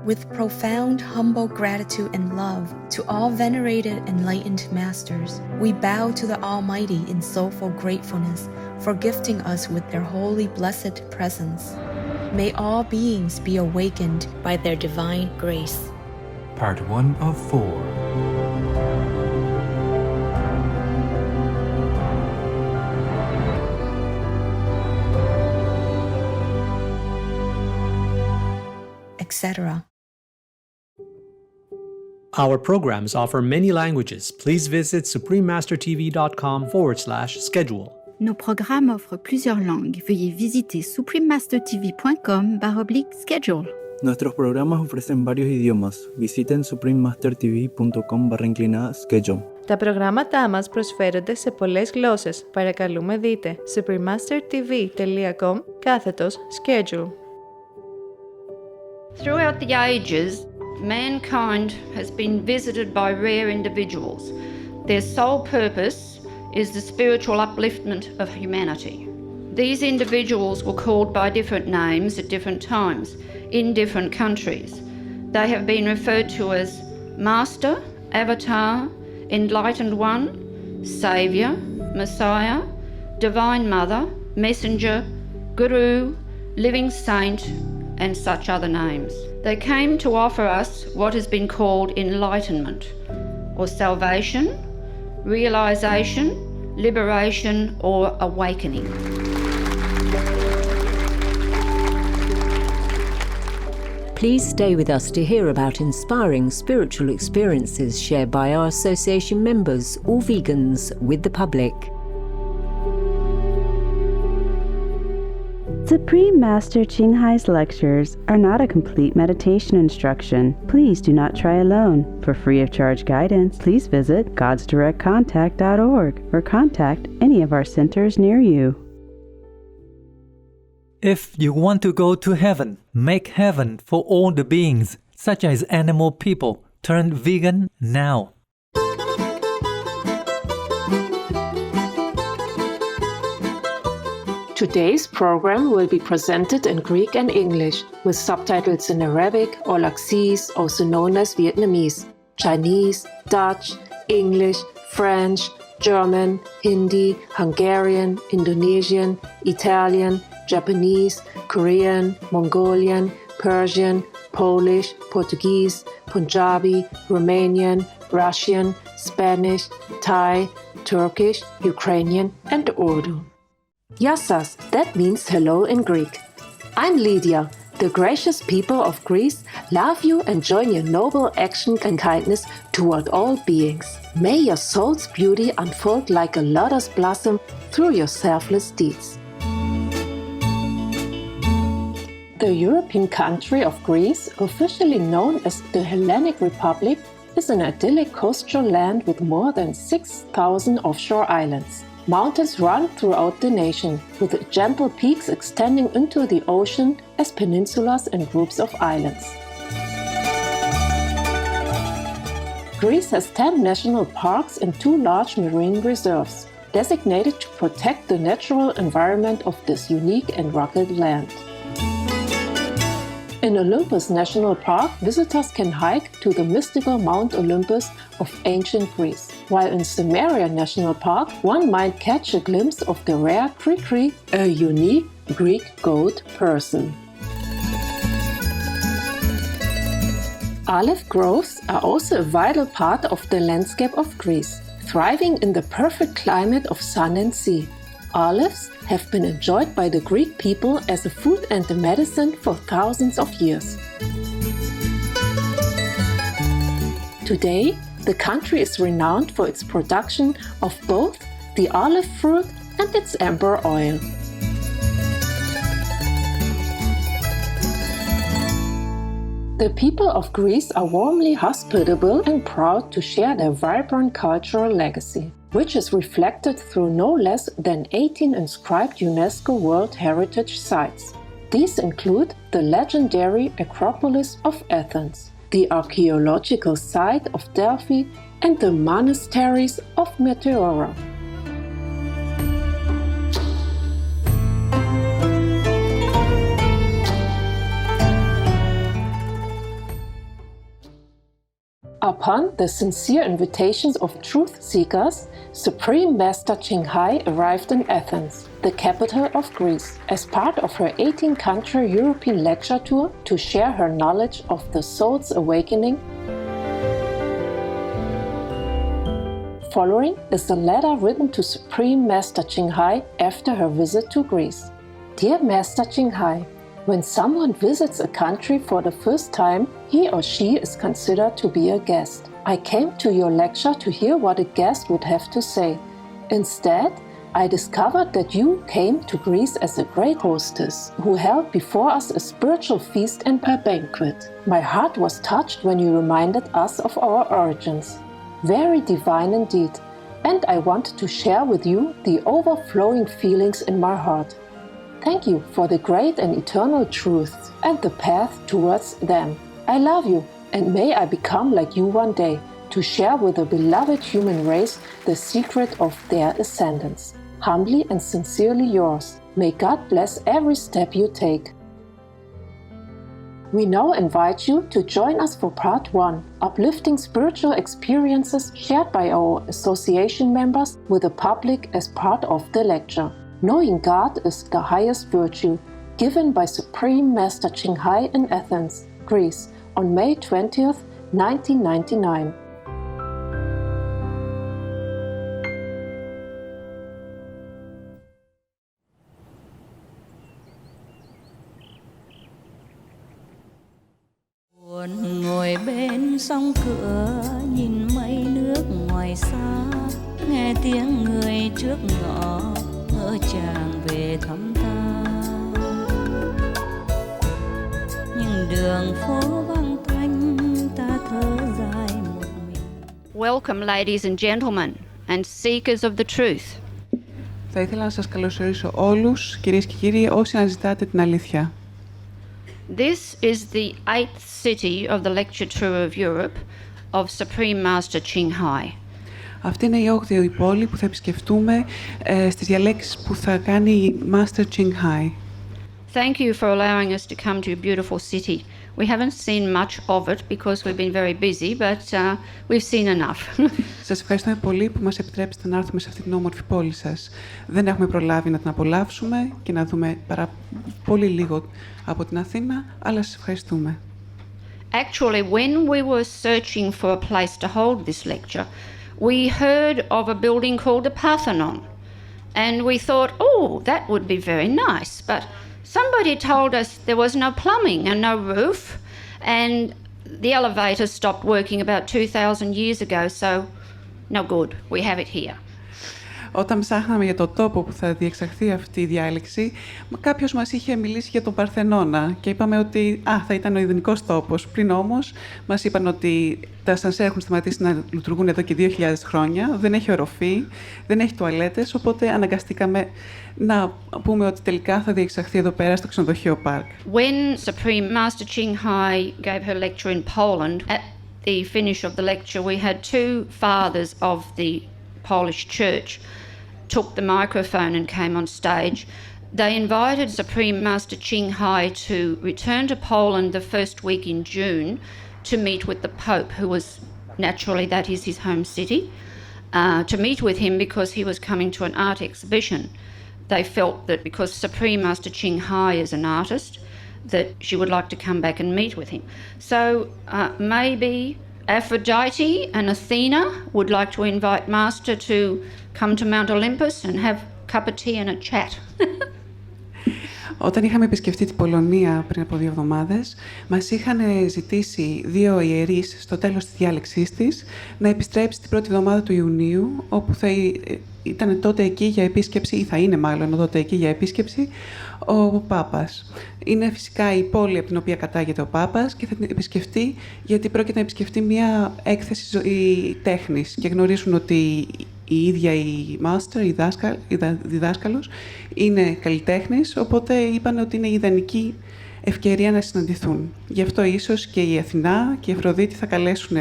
With profound, humble gratitude and love to all venerated enlightened masters, we bow to the Almighty in soulful gratefulness for gifting us with their holy blessed presence. May all beings be awakened by their divine grace. Part 1 of 4. Etc. Our programs offer many languages. Please visit suprememastertv.com/schedule. Nos programmes offrent plusieurs langues. Veuillez visiter suprememastertv.com/schedule. Nuestros programas ofrecen varios idiomas. Visiten suprememastertv.com/schedule. Τα προγράμματά μας προσφέρονται σε πολλές γλώσσες. Παρακαλούμε δείτε suprememastertv.com/schedule. Throughout the ages, mankind has been visited by rare individuals. Their sole purpose is the spiritual upliftment of humanity. These individuals were called by different names at different times in different countries. They have been referred to as Master, Avatar, Enlightened One, Saviour, Messiah, Divine Mother, Messenger, Guru, Living Saint, and such other names. They came to offer us what has been called enlightenment, or salvation, realization, liberation, or awakening. Please stay with us to hear about inspiring spiritual experiences shared by our association members, all vegans, with the public. Supreme Master Ching Hai's lectures are not a complete meditation instruction. Please do not try alone. For free of charge guidance, please visit godsdirectcontact.org or contact any of our centers near you. If you want to go to heaven, make heaven for all the beings, such as animal people. Turn vegan now. Today's program will be presented in Greek and English, with subtitles in Arabic or Laxese, also known as Vietnamese, Chinese, Dutch, English, French, German, Hindi, Hungarian, Indonesian, Italian, Japanese, Korean, Mongolian, Persian, Polish, Portuguese, Punjabi, Romanian, Russian, Spanish, Thai, Turkish, Ukrainian, and Urdu. Yassas, that means hello in Greek. I'm Lydia. The gracious people of Greece love you and join your noble action and kindness toward all beings. May your soul's beauty unfold like a lotus blossom through your selfless deeds. The European country of Greece, officially known as the Hellenic Republic, is an idyllic coastal land with more than 6,000 offshore islands. Mountains run throughout the nation, with gentle peaks extending into the ocean as peninsulas and groups of islands. Greece has 10 national parks and 2 large marine reserves, designated to protect the natural environment of this unique and rugged land. In Olympus National Park, visitors can hike to the mystical Mount Olympus of ancient Greece, while in Samaria National Park, one might catch a glimpse of the rare Kri-Kri, a unique Greek goat person. Olive groves are also a vital part of the landscape of Greece, thriving in the perfect climate of sun and sea. Olives have been enjoyed by the Greek people as a food and a medicine for thousands of years. Today, the country is renowned for its production of both the olive fruit and its amber oil. The people of Greece are warmly hospitable and proud to share their vibrant cultural legacy, which is reflected through no less than 18 inscribed UNESCO World Heritage Sites. These include the legendary Acropolis of Athens, the archaeological site of Delphi, and the monasteries of Meteora. Upon the sincere invitations of truth seekers, Supreme Master Ching Hai arrived in Athens, the capital of Greece, as part of her 18-country European lecture tour to share her knowledge of the soul's awakening. Following is the letter written to Supreme Master Ching Hai after her visit to Greece. Dear Master Ching Hai, when someone visits a country for the first time, he or she is considered to be a guest. I came to your lecture to hear what a guest would have to say. Instead, I discovered that you came to Greece as a great hostess who held before us a spiritual feast and a banquet. My heart was touched when you reminded us of our origins. Very divine indeed, and I wanted to share with you the overflowing feelings in my heart. Thank you for the great and eternal truths and the path towards them. I love you, and may I become like you one day, to share with the beloved human race the secret of their ascendance. Humbly and sincerely yours. May God bless every step you take. We now invite you to join us for Part 1, uplifting spiritual experiences shared by our association members with the public as part of the lecture. Knowing God is the highest virtue, given by Supreme Master Ching Hai in Athens, Greece, on May 20th, 1999. Buồn ngồi bên sông cửa nhìn mây nước ngoài xa, nghe tiếng người trước ngõ ngỡ chàng về thăm ta. Nhưng đường phố vắng tanh ta thở dài một mình. Welcome, ladies and gentlemen, and seekers of the truth. Θα ήθελα να σας καλωσορίσω όλους, κυρίες και κύριοι, όσοι αναζητάτε την αλήθεια. This is the 8th city of the lecture tour of Europe of Supreme Master Ching Hai. Αυτή είναι η 8η πόλη που θα επισκεφτούμε στις διαλέξεις που θα κάνει η Master Ching Hai. Thank you for allowing us to come to a beautiful city. We haven't seen much of it because we've been very busy, but we've seen enough. Σας ευχαριστούμε πολύ που μας επιτρέψετε να έρθουμε σε αυτή την όμορφη πόλη σας. Δεν έχουμε προλάβει να την απολαύσουμε και να δούμε πολύ λίγο από την Αθήνα, αλλά σας ευχαριστούμε. Actually, when we were searching for a place to hold this lecture, we heard of a building called the Parthenon. And we thought, oh, that would be very nice. But somebody told us there was no plumbing and no roof, and the elevator stopped working about 2,000 years ago, so no good. We have it here. Όταν ψάχναμε για το τόπο που θα διεξαχθεί αυτή η διάλεξη, κάποιος μας είχε μιλήσει για τον Παρθενώνα και είπαμε ότι θα ήταν ο ιδανικός τόπος. Πριν όμως μας είπαν ότι τα ασανσέρ έχουν σταματήσει να λειτουργούν εδώ και 2.000 χρόνια, δεν έχει οροφή, δεν έχει τουαλέτες, οπότε αναγκαστήκαμε να πούμε ότι τελικά θα διεξαχθεί εδώ πέρα στο ξενοδοχείο Park. When Supreme Master Ching Hai gave her lecture in Poland, at the finish of the lecture we had two fathers of the Polish church took the microphone and came on stage. They invited Supreme Master Ching Hai to return to Poland the first week in June to meet with the Pope, who was, naturally, that is his home city, to meet with him because he was coming to an art exhibition. They felt that because Supreme Master Ching Hai is an artist, that she would like to come back and meet with him. So maybe Aphrodite and Athena would like to invite Master to come to Mount Olympus and have a cup of tea and a chat. Όταν είχαμε επισκεφτεί την Πολωνία πριν από 2 εβδομάδες, μας είχαν ζητήσει 2 ιερείς στο τέλος της διάλεξής της να επιστρέψει την πρώτη εβδομάδα του Ιουνίου, όπου θα ήταν τότε εκεί για επίσκεψη, ή θα είναι μάλλον τότε εκεί για επίσκεψη, ο Πάπας. Είναι φυσικά η πόλη από την οποία κατάγεται ο Πάπας και θα την επισκεφτεί γιατί πρόκειται να επισκεφτεί μια έκθεση τέχνης και γνωρίζουν ότι η ίδια η master, η διδάσκαλος, είναι καλλιτέχνης, οπότε είπαν ότι είναι η ιδανική ευκαιρία να συναντηθούν. Γι' αυτό ίσως και η Αθηνά και η Αφροδίτη θα καλέσουν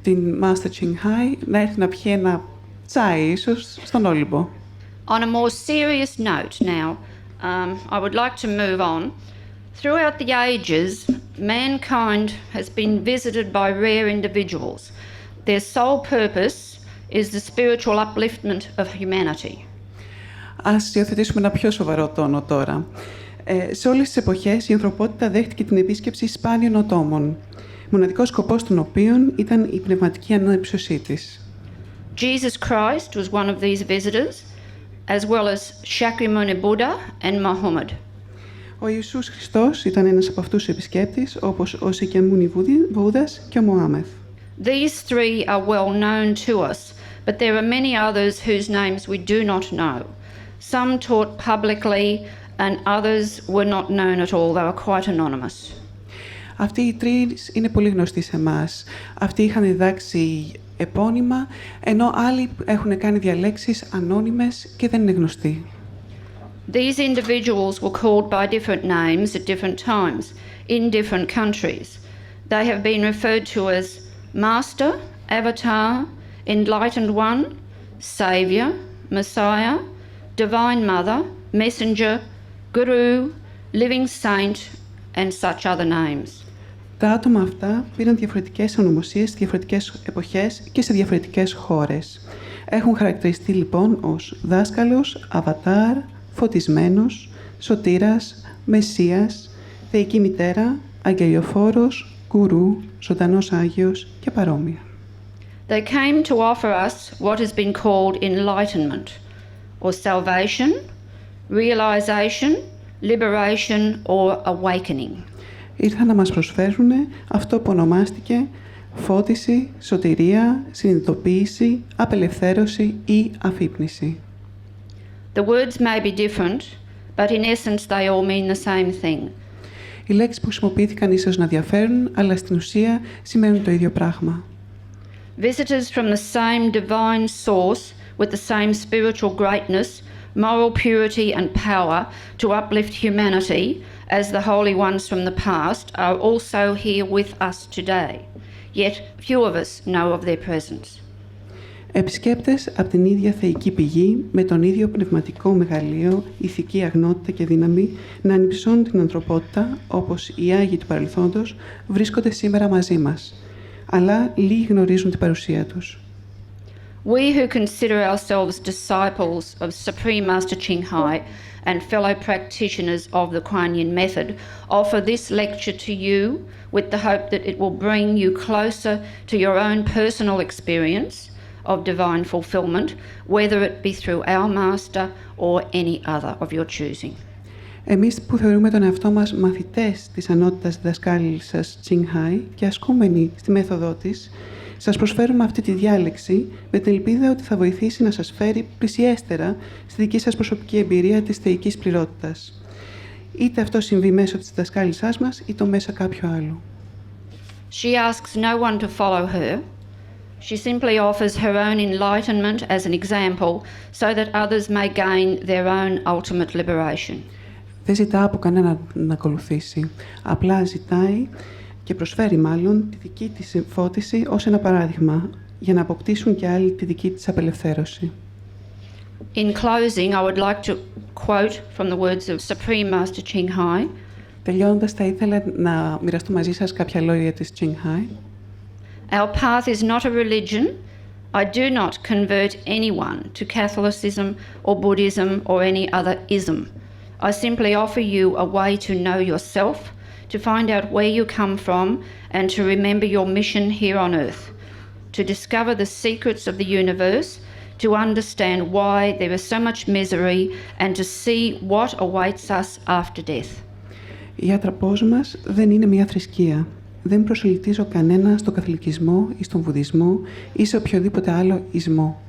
την Master Ching Hai να έρθει να πιει ένα τσάι, ίσως, στον Όλυμπο. On a more serious note now, I would like to move on. Throughout the ages, mankind has been visited by rare individuals. Their sole purpose is the spiritual upliftment of humanity. Ας υιοθετήσουμε ένα πιο σοβαρό τόνο τώρα. Σε όλες τις εποχές η ανθρωπότητα δέχτηκε την επίσκεψη σπάνιων ατόμων, μοναδικός σκοπός των οποίων ήταν η πνευματική ανέψωσή της. Jesus Christ was one of these visitors, as well as Shakyamuni Buddha and Muhammad. Ο Ιησούς Χριστός ήταν ένας από αυτούς τους επισκέπτες, όπως ο Σακιαμούνι Βούδας και ο Μωάμεθ. These three are well known to us, but there are many others whose names we do not know. Some taught publicly and others were not known at all. They were quite anonymous. Αυτοί οι τρεις είναι πολύ γνωστοί σε εμάς. Αυτοί είχαν διδάξει επώνυμα, ενώ άλλοι έχουν κάνει διαλέξεις ανώνυμες και δεν είναι γνωστοί. These individuals were called by different names at different times in different countries. They have been referred to as Master, Avatar, Enlightened One, Saviour, Messiah, Divine Mother, Messenger, Guru, Living Saint and such other names. Τα άτομα αυτά πήραν διαφορετικές ονομοσίες σε διαφορετικές εποχές και σε διαφορετικές χώρες. Έχουν χαρακτηριστεί λοιπόν ως δάσκαλος, αβατάρ, φωτισμένος, σωτήρας, μεσσίας, θεϊκή μητέρα, αγγελιοφόρος, γκουρού, ζωντανός Άγιος και παρόμοια. They came to offer us what has been called enlightenment, or salvation, realization, liberation or awakening. Ήρθαν να μας προσφέρουν αυτό που ονομάστηκε φώτιση, σωτηρία, συνειδητοποίηση, απελευθέρωση ή αφύπνιση. The words may be different, but in essence they all mean the same thing. Οι λέξεις που χρησιμοποιήθηκαν ίσως να διαφέρουν, αλλά στην ουσία σημαίνουν το ίδιο πράγμα. Visitors from the same divine source with the same spiritual greatness, moral purity and power to uplift humanity as the holy ones from the past are also here with us today. Yet few of us know of their presence. Επισκέπτες από την ίδια θεϊκή πηγή, με τον ίδιο πνευματικό μεγαλείο, ηθική αγνότητα και δύναμη, να ανυψώνουν την ανθρωπότητα, όπως οι Άγιοι του παρελθόντος, βρίσκονται σήμερα μαζί μας. Αλλά λίγοι γνωρίζουν την παρουσία τους. We who consider ourselves disciples of Supreme Master Ching Hai and fellow practitioners of the Kuan Yin method offer this lecture to you with the hope that it will bring you closer to your own personal experience of divine fulfillment, whether it be through our Master or any other of your choosing. Εμείς που θεωρούμε τον εαυτό μας μαθητές της ανώτατας διδασκάλισσας Ching Hai και ασκούμενοι στη μέθοδό της, σας προσφέρουμε αυτή τη διάλεξη με την ελπίδα ότι θα βοηθήσει να σας φέρει πλησιέστερα στη δική σας προσωπική εμπειρία της θεϊκής πληρότητας. Είτε αυτό συμβεί μέσω της διδασκάλισσάς μας, είτε μέσω κάποιου άλλου. She asks no one to follow her. She simply offers her own enlightenment as an example so that others may gain their own ultimate liberation. Δεν ζητά από κανένα να ακολουθήσει. Απλά ζητάει και προσφέρει μάλλον τη δική της φώτιση ως ένα παράδειγμα για να αποκτήσουν και άλλοι τη δική της απελευθέρωση. In closing, I would like to quote from the words of Supreme Master Ching Hai. Τελειώνοντας, θα ήθελα να μοιραστώ μαζί σας κάποια λόγια της Ching Hai. Our path is not a religion. I do not convert anyone to Catholicism or Buddhism or any other ism. I simply offer you a way to know yourself, to find out where you come from, and to remember your mission here on earth, to discover the secrets of the universe, to understand why there is so much misery, and to see what awaits us after death. Η άτραπός μας δεν είναι μια θρησκεία. Δεν προσελκύζω κανένα στον καθολικισμό ή στον βουδισμό ή σε οποιοδήποτε άλλο ισμό.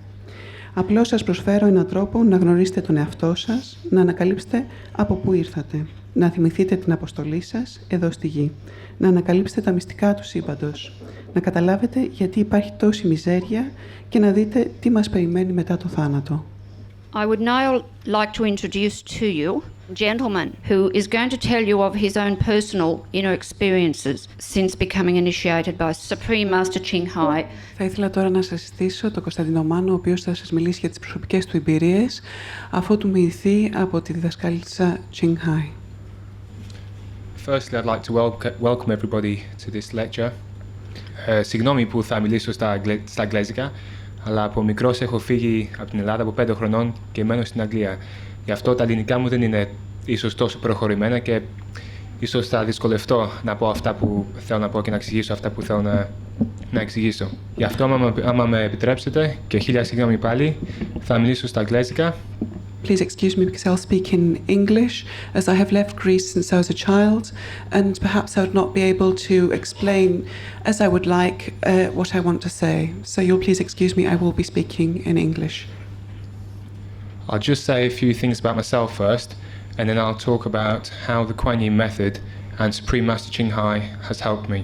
Απλώς σας προσφέρω έναν τρόπο να γνωρίσετε τον εαυτό σας, να ανακαλύψετε από πού ήρθατε, να θυμηθείτε την αποστολή σας εδώ στη γη, να ανακαλύψετε τα μυστικά του σύμπαντος, να καταλάβετε γιατί υπάρχει τόση μιζέρια και να δείτε τι μας περιμένει μετά το θάνατο. I would now like to introduce to you a gentleman who is going to tell you of his own personal inner experiences since becoming initiated by Supreme Master Ching Hai. Θα ήθελα τώρα να σας συστήσω τον Κωνσταντίνο Μάνο, ο οποίος θα σας μιλήσει για τις προσωπικές του εμπειρίες, αφού του μοιηθεί από τη διδασκάλισσα Ching Hai. Firstly, I'd like to welcome everybody to this lecture. Συγγνώμη που θα μιλήσω στα αγγλέζικα, αλλά από μικρός έχω φύγει από την Ελλάδα από 5 χρονών και μένω στην Αγγλία. Γι' αυτό τα ελληνικά μου δεν είναι ίσως τόσο προχωρημένα και ίσως θα δυσκολευτώ να πω αυτά που θέλω να πω και να εξηγήσω αυτά που θέλω να εξηγήσω. Γι' αυτό, άμα με επιτρέψετε, και χίλια συγγνώμη πάλι, θα μιλήσω στα αγγλέζικα. Please excuse me because I'll speak in English, as I have left Greece since I was a child, and perhaps I would not be able to explain as I would like what I want to say. So you'll please excuse me, I will be speaking in English. I'll just say a few things about myself first, and then I'll talk about how the Kuan Yin method and Supreme Master Ching Hai has helped me.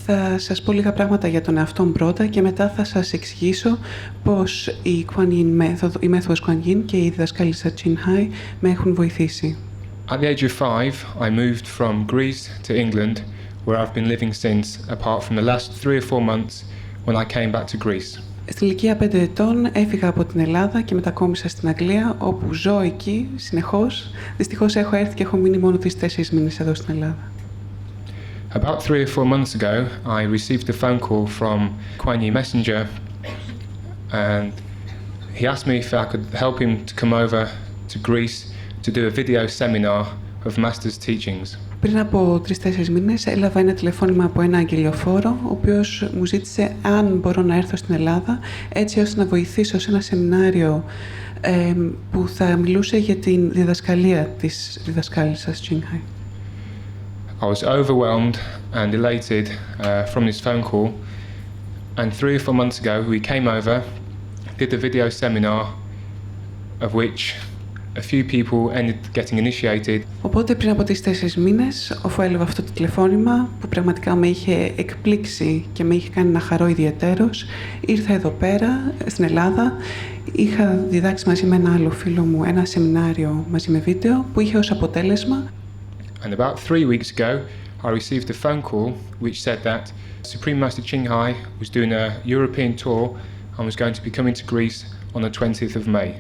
Θα σας πω λίγα πράγματα για τον εαυτό μου πρώτα και μετά θα σας εξηγήσω πώς η μέθοδος Kuan Yin και η διδασκάλισσα Ching Hai με έχουν βοηθήσει. At the age of 5, I moved from Greece to England, where I've been living since, apart from the last 3 or 4 months when I came back to Greece. Στην ηλικία 5 ετών έφυγα από την Ελλάδα και μετακόμισα στην Αγγλία, όπου ζω εκεί συνεχώς. Δυστυχώς έχω έρθει και έχω μείνει μόνο 3-4 μήνες εδώ στην Ελλάδα. About 3 or 4 months ago, I received a phone call from Kuan Yin Messenger, and he asked me if I could help him to come over to Greece to do a video seminar of Master's teachings. Πριν από 3-4 μήνες έλαβα ένα τηλεφώνημα από ένα αγγελιοφόρο, ο οποίος μου ζήτησε αν μπορώ να έρθω στην Ελλάδα, έτσι ώστε να βοηθήσω σε ένα σεμινάριο που θα μιλούσε για την διδασκαλία της διδασκάλισσας Ching Hai. I was overwhelmed and elated from this phone call, and 3 or 4 months ago we came over, did the video seminar, of which a few people ended getting initiated. Οπότε πριν από 3-4 μήνες, αφού έλαβα αυτό το τηλεφώνημα που πραγματικά με είχε εκπλήξει και με είχε κάνει να χαρώ ιδιαιτέρως, ήρθα εδώ πέρα στην Ελλάδα. Είχα διδάξει μαζί με ένα άλλο φίλο μου ένα σεμινάριο μαζί με βίντεο που είχε ως αποτέλεσμα. And about 3 weeks ago, I received a phone call which said that Supreme Master Ching Hai was doing a European tour and was going to be coming to Greece on the 20th of May.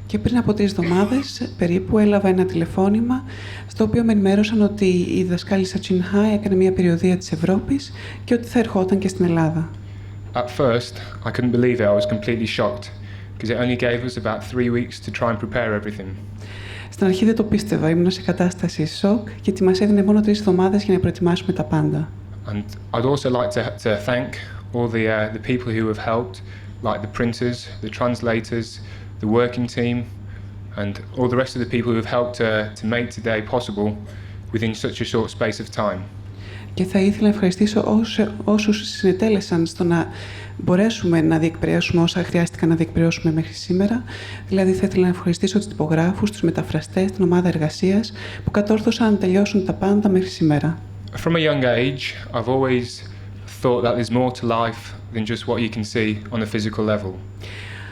Και πριν από 3 εβδομάδες περίπου έλαβα ένα τηλεφώνημα στο οποίο με ενημέρωσαν ότι η δασκάλισσα Ching Hai έκανε μια περιοδεία της Ευρώπης και ότι θα ερχόταν και στην Ελλάδα. At first, I couldn't believe it. I was completely shocked because it only gave us about 3 weeks to try and prepare everything. Στην αρχή δεν το πίστευα, ήμουν σε κατάσταση σοκ γιατί μας έδινε μόνο 3 εβδομάδες για να προετοιμάσουμε τα πάντα. And I'd also like to thank all the people who have helped, like the printers, the translators, the working team, and all the rest of the people who have helped to make today possible within such a short space of time. Και θα ήθελα να ευχαριστήσω όσους συνετέλεσαν στο να μπορέσουμε να διεκπαιρεώσουμε όσα χρειάστηκαν να διεκπαιρεώσουμε μέχρι σήμερα. Δηλαδή θα ήθελα να ευχαριστήσω τους τυπογράφους, τους μεταφραστές, την ομάδα εργασίας που κατόρθωσαν να τελειώσουν τα πάντα μέχρι σήμερα. From a young age, I've always thought that there's more to life than just what you can see on a physical level.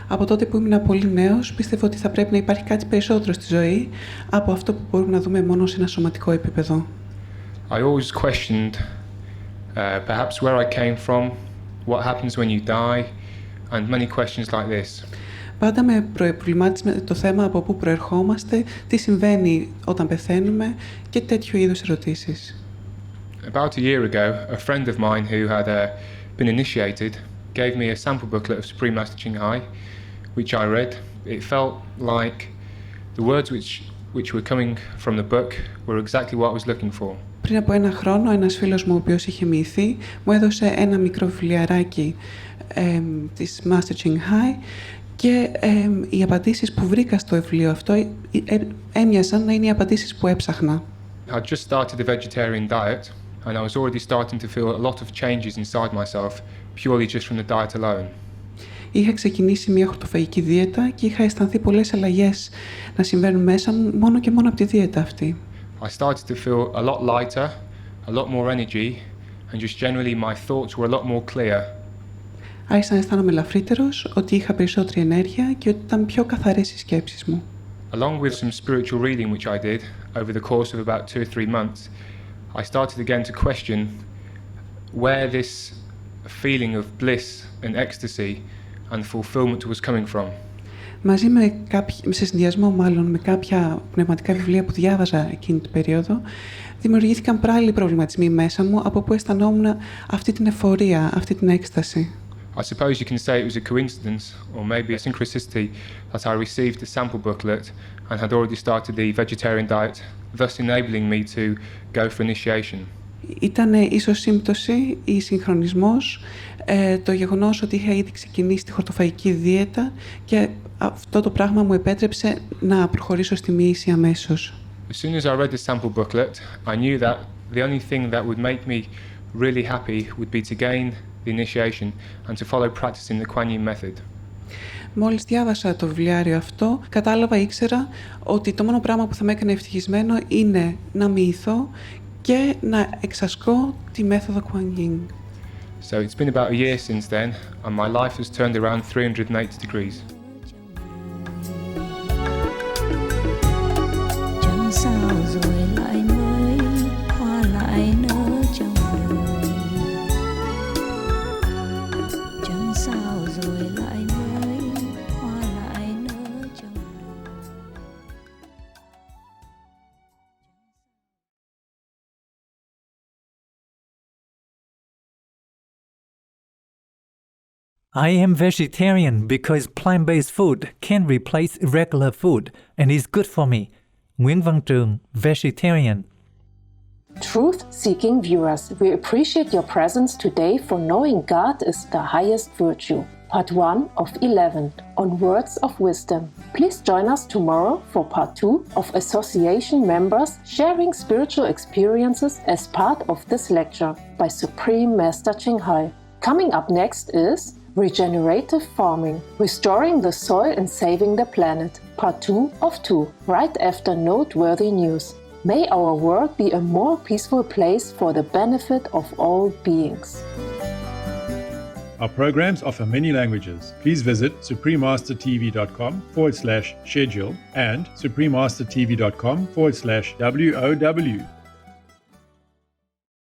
Από τότε που ήμουν πολύ νέος, πίστευα ότι θα πρέπει να υπάρχει κάτι περισσότερο στη ζωή από αυτό που μπορούμε να δούμε μόνο σε ένα σωματικό επίπεδο. I always questioned perhaps where I came from, what happens when you die, and many questions like this. Πάντα με προβλημάτισε το θέμα από πού προερχόμαστε, τι συμβαίνει όταν πεθαίνουμε και τέτοιου είδους ερωτήσεις. About a year ago, a friend of mine who had been initiated gave me a sample booklet of Supreme Master Ching Hai, which I read. It felt like the words which were coming from the book were exactly what I was looking for. Πριν από 1 χρόνο, ένας φίλος μου, ο οποίος είχε μοιηθεί, μου έδωσε ένα μικρό βιβλιαράκι της Master Ching Hai και οι απαντήσεις που βρήκα στο βιβλίο αυτό έμοιαζαν να είναι οι απαντήσεις που έψαχνα. I just started a vegetarian diet and I was already starting to feel a lot of changes inside myself purely just from the diet alone. Είχα ξεκινήσει μια χορτοφαγική δίαιτα και είχα αισθανθεί πολλές αλλαγές να συμβαίνουν μέσα μου μόνο και μόνο από τη δίαιτα αυτή. I started to feel a lot lighter, a lot more energy, and just generally my thoughts were a lot more clear. Άρχισα να αισθάνομαι ελαφρύτερος, ότι είχα περισσότερη ενέργεια και ότι ήταν πιο καθαρές οι σκέψεις μου. Along with some spiritual reading which I did over the course of about 2 or 3 months, I started again to question where this feeling of bliss and ecstasy and fulfillment was coming from. Μαζί σε συνδυασμό μάλλον με κάποια πνευματικά βιβλία που διάβαζα εκείνη την περίοδο, δημιουργήθηκαν παράλληλοι προβληματισμοί μέσα μου, από που αισθανόμουν αυτή την εφορία, αυτή την έκσταση. I suppose you can say it was a coincidence, or maybe a synchronicity, that I received the sample booklet and had already started the vegetarian diet, thus enabling me to go for initiation. Ήταν ίσως σύμπτωση ή συγχρονισμός το γεγονός ότι είχα ήδη ξεκινήσει τη χορτοφαγική δίαιτα και αυτό το πράγμα μου επέτρεψε να προχωρήσω στη μοίηση αμέσως. As soon as I read the sample booklet, I knew that the only thing that would make me really happy would be to gain the initiation and to follow practicing the Kuan Yin method. Μόλις διάβασα το βιβλιάριο αυτό, ήξερα ότι το μόνο πράγμα που θα με έκανε ευτυχισμένο είναι να μοιηθώ και να εξασκώ τη μέθοδο Kuan Yin. So it's been about a year since then, and my life has turned around 380 degrees. Chẳng sao rồi lại mới hoa lại nở trong đời. Chẳng sao rồi lại mới hoa lại nở trong đời. I am vegetarian because plant-based food can replace regular food and is good for me. Nguyễn Văn Trường, vegetarian. Truth-seeking viewers, we appreciate your presence today for knowing God is the highest virtue. Part 1 of 11 on Words of Wisdom. Please join us tomorrow for Part 2 of Association members sharing spiritual experiences as part of this lecture by Supreme Master Ching Hai. Coming up next is Regenerative Farming, Restoring the Soil and Saving the Planet, Part 2 of 2, right after noteworthy news. May our world be a more peaceful place for the benefit of all beings. Our programs offer many languages. Please visit suprememastertv.com/schedule and suprememastertv.com/WOW.